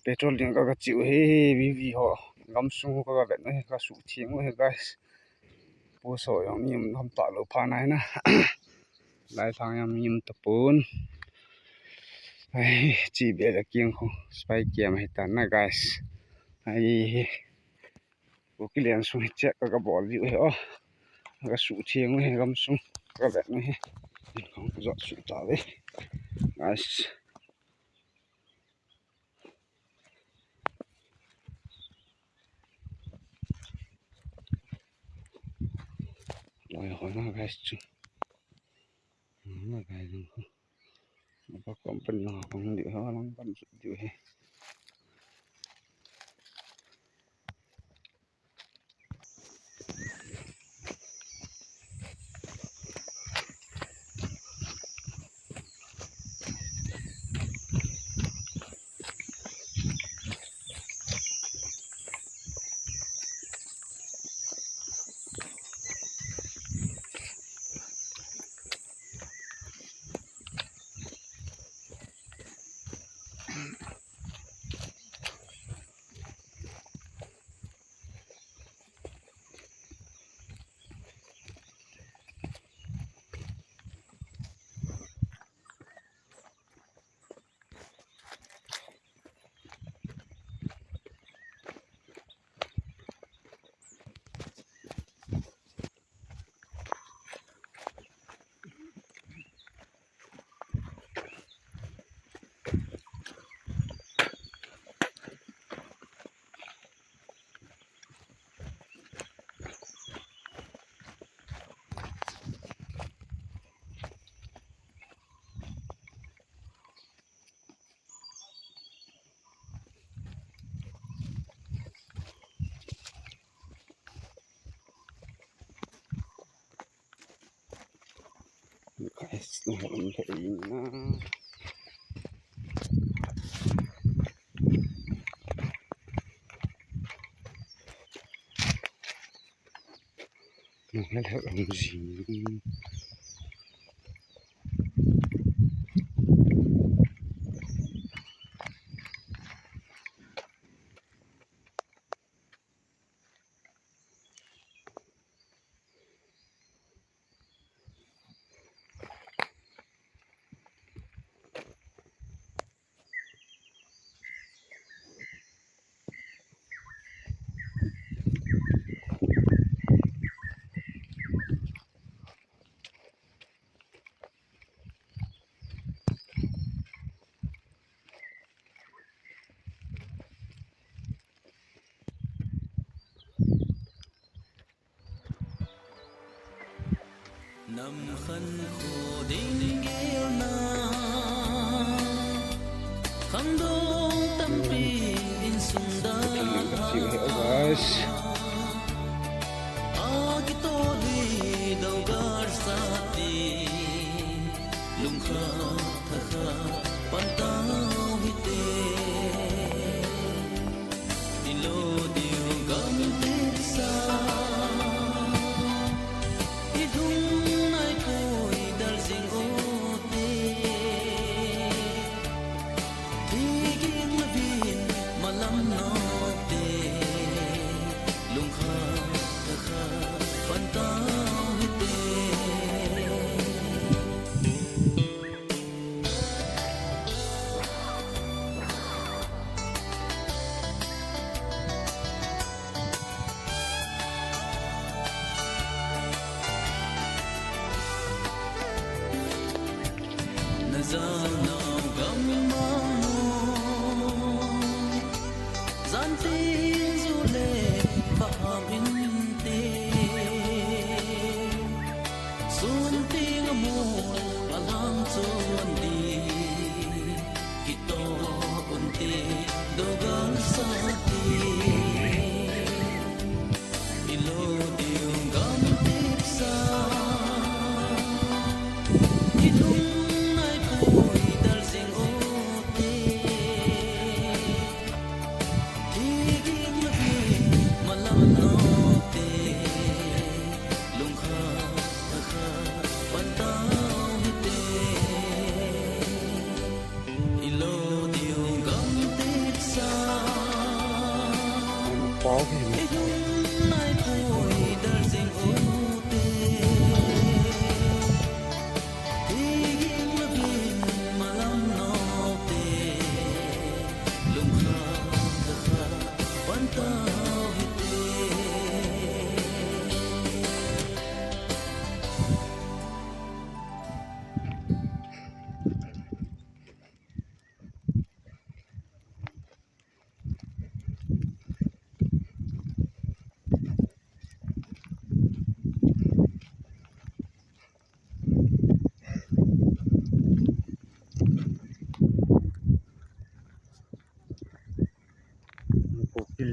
petrol ka chiu he vi ho gam su ka bet no he ka su thieng he guys po so yang nim ham ta lo pha nai na lai thang yang nim ta pun ai chi be la kieng ho spy kiam he ta na guys ai ko kilian su che ka bol vi he o ka su thieng he gam su ka bet no he không có dọn sụt tao đấy guys rồi hỏi nó guys chứ nó guys không nó có con bên nào không được nó lắm bên chịu hết guys nó không thể nó là làm gì Nam khan kho ding gel na kham dong tam pi in sundar guys agi to di dau gar sa ti lung kha tha kha pan ta hi te ilo diu gam te sa Hãy subscribe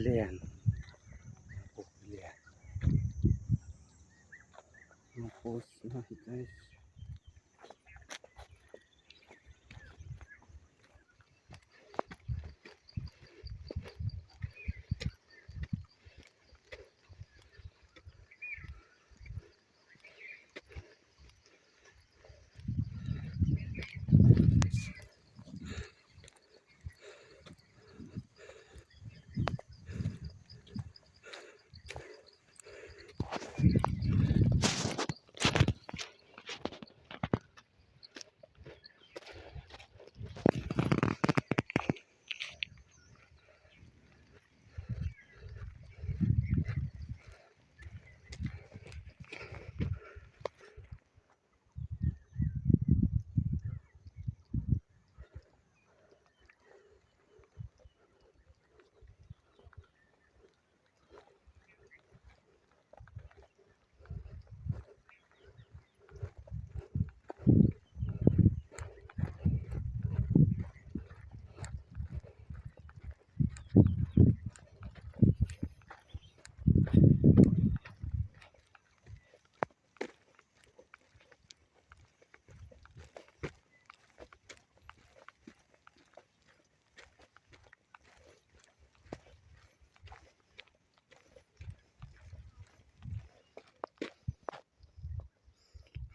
Brilliant. Oh, brilliant. No post na guys.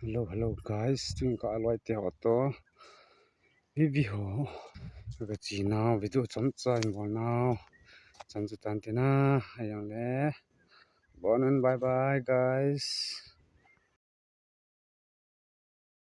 Hello guys, tung ka aloi te ho to vi ho ga chi na video chom chai mo na chan chu tan te na ayang le bon and bye bye guys.